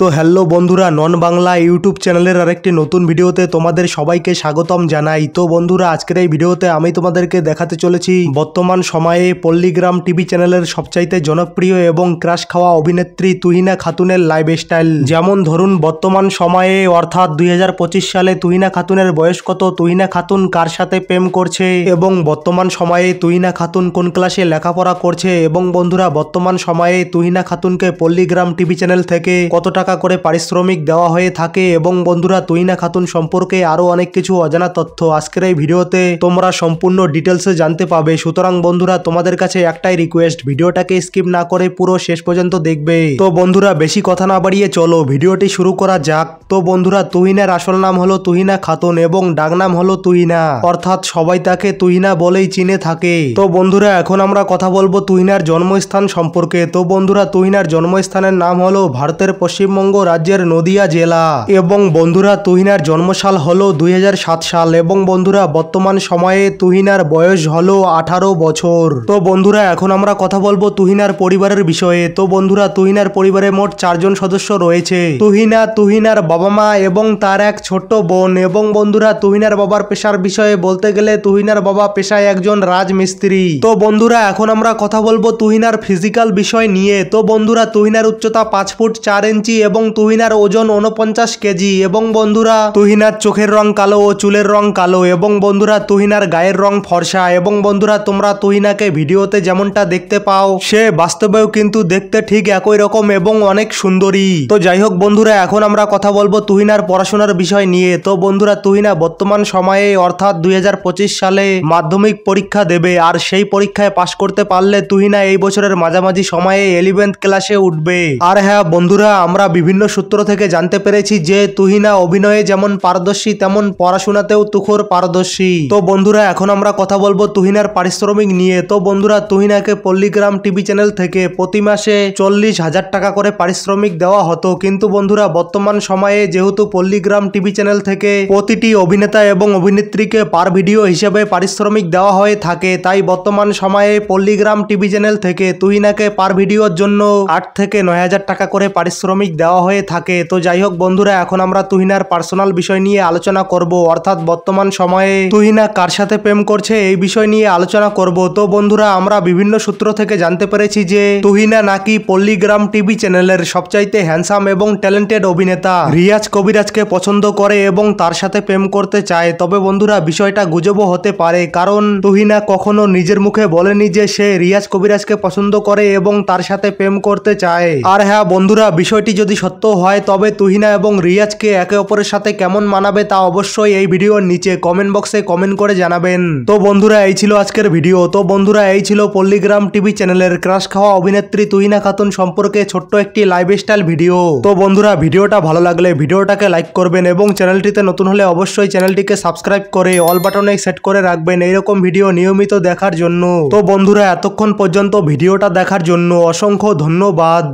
তো হ্যালো বন্ধুরা, নন বাংলা ইউটিউব চ্যানেলের আরেকটি নতুন ভিডিওতে তোমাদের সবাইকে স্বাগতম জানাই। তো বন্ধুরা, আজকের এই ভিডিওতে আমি তোমাদেরকে দেখাতে চলেছি বর্তমান সময়ে পল্লীগ্রাম টিভি চ্যানেলের সবচাইতে জনপ্রিয় এবং ক্রাশ খাওয়া অভিনেত্রী তুহিনা খাতুনের লাইফস্টাইল। যেমন ধরুন, বর্তমান সময়ে অর্থাৎ 2025 সালে তুহিনা খাতুনের বয়স কত, তুহিনা খাতুন কার সাথে প্রেম করছে এবং বর্তমান সময়ে তুহিনা খাতুন কোন ক্লাসে লেখাপড়া করছে এবং বন্ধুরা বর্তমান সময়ে তুহিনা খাতুনকে পল্লীগ্রাম টিভি চ্যানেল থেকে কত টাকা করে পারিশ্রমিক দেওয়া হয়ে থাকে এবং বন্ধুরা তুহিনা খাতুন সম্পর্কে আরো অনেক কিছু অজানা তথ্য আজকের এই ভিডিওতে তোমরা সম্পূর্ণ ডিটেলসে জানতে পাবে। সুতরাং বন্ধুরা, তোমাদের কাছে একটাই রিকোয়েস্ট, ভিডিওটাকে স্কিপ না করে পুরো শেষ পর্যন্ত দেখবে। তো বন্ধুরা, বেশি কথা না বাড়িয়ে চলো ভিডিওটি শুরু করা যাক। তো বন্ধুরা, তুহিনার আসল নাম হলো তুহিনা খাতুন এবং ডাকনাম হলো তুহিনা, অর্থাৎ সবাই তাকে তুহিনা বলেই চিনে থাকে। তো বন্ধুরা, এখন আমরা কথা বলবো তুহিনার জন্মস্থান সম্পর্কে। তো বন্ধুরা, তুহিনার জন্মস্থানের নাম হলো ভারতের পশ্চিমবঙ্গ রাজ্যের নদিয়া জেলা এবং বন্ধুরা তুহিনার জন্মসাল হলো 2007 সাল এবং বন্ধুরা বর্তমান সময়ে তুহিনার বয়স হলো 18 বছর। তো বন্ধুরা, এখন আমরা কথা বলবো তুহিনার পরিবারের বিষয়ে। তো বন্ধুরা, তুহিনার পরিবারে মোট 4 জন সদস্য রয়েছে। তুহিনা, তুহিনার বাবা মা এবং তার এক ছোট্ট বোন। এবং বন্ধুরা, তুহিনার বাবার পেশার বিষয়ে বলতে গেলে তুহিনার বাবা পেশায় একজন রাজমিস্ত্রি। তো বন্ধুরা, এখন আমরা কথা বলবো তুহিনার ফিজিক্যাল বিষয় নিয়ে। তো বন্ধুরা, তুহিনার উচ্চতা 5 ফুট 4 ইঞ্চি এবং তুহিনার ওজন 49 কেজি এবং বন্ধুরা তুহিনার চোখের রং কালো ও চুলের রং কালো এবং বন্ধুরা তুহিনার গায়ের রং ফর্সা এবং বন্ধুরা তোমরা তুহিনাকে ভিডিওতে যেমনটা দেখতে পাও সে বাস্তবেও কিন্তু দেখতে ঠিক একই রকম এবং অনেক সুন্দরী। তো যাই হোক বন্ধুরা, এখন আমরা কথা বলবো তুহিনার পড়াশোনার বিষয় নিয়ে। তো বন্ধুরা, তুহিনা বর্তমান সময়ে অর্থাৎ 2025 সালে মাধ্যমিক পরীক্ষা দেবে আর সেই পরীক্ষায় পাশ করতে পারলে তুহিনা এই বছরের মাঝামাঝি সময়ে 11th ক্লাসে উঠবে। আর হ্যাঁ বন্ধুরা, আমরা বিভিন্ন সূত্র থেকে জানতে পেরেছি যে তুহিনা অভিনয়ে যেমন পারদর্শী তেমন পড়াশোনাতেও তুখোর পারদর্শী। তো বন্ধুরা, এখন আমরা কথা বলবো তুহিনার পারিশ্রমিক নিয়ে। তো বন্ধুরা, তুহিনাকে পল্লীগ্রাম টিভি চ্যানেল থেকে প্রতি মাসে 40,000 টাকা করে পারিশ্রমিক দেওয়া হতো, কিন্তু বন্ধুরা বর্তমান সময়ে যেহেতু পল্লীগ্রাম টিভি চ্যানেল থেকে প্রতিটি অভিনেতা এবং অভিনেত্রীকে পার ভিডিও হিসেবে পারিশ্রমিক দেওয়া হয়ে থাকে, তাই বর্তমান সময়ে পল্লীগ্রাম টিভি চ্যানেল থেকে তুহিনাকে পার ভিডিওর জন্য 8 থেকে 9,000 টাকা করে পারিশ্রমিক দেওয়া হয়ে থাকে। তো যাই হোক বন্ধুরা, এখন আমরা তুহিনার পার্সোনাল বিষয় নিয়ে আলোচনা করব, অর্থাৎ বর্তমান সময়ে তুহিনা কার সাথে প্রেম করছে এই বিষয় নিয়ে আলোচনা করব। তো বন্ধুরা, আমরা বিভিন্ন সূত্র থেকে জানতে পেরেছি যে তুহিনা নাকি পল্লীগ্রাম টিভি চ্যানেলের সবচাইতে হ্যান্ডসাম এবং ট্যালেন্টেড অভিনেতা রিয়াজ কবিরাজকে পছন্দ করে এবং তার সাথে প্রেম করতে চায়। তবে বন্ধুরা, বিষয়টা গুজবও হতে পারে, কারণ তুহিনা কখনো নিজের মুখে বলেনি যে সে রিয়াজ কবিরাজকে পছন্দ করে এবং তার সাথে প্রেম করতে চায়। আর হ্যাঁ বন্ধুরা, বিষয়টি যদি সত্য হয় তবে তুহিনা এবং রিয়াজকে একে অপরের সাথে কেমন মানাবে তা অবশ্যই এই ভিডিওর নিচে কমেন্ট বক্সে কমেন্ট করে জানাবেন। তো বন্ধুরা, এই ছিল আজকের ভিডিও। তো বন্ধুরা, এই ছিল পল্লীগ্রাম টিভি চ্যানেলের ক্রাশ খাওয়া অভিনেত্রী তুহিনা খাতুন সম্পর্কে ছোট্ট একটি লাইফস্টাইল ভিডিও। তো বন্ধুরা, ভিডিওটা ভালো লাগলে ভিডিওটাকে লাইক করবেন এবং চ্যানেলটিতে নতুন হলে অবশ্যই চ্যানেলটিকে সাবস্ক্রাইব করে অল বাটনে সেট করে রাখবেন এইরকম ভিডিও নিয়মিত দেখার জন্য। তো বন্ধুরা, এতক্ষণ পর্যন্ত ভিডিওটা দেখার জন্য অসংখ্য ধন্যবাদ।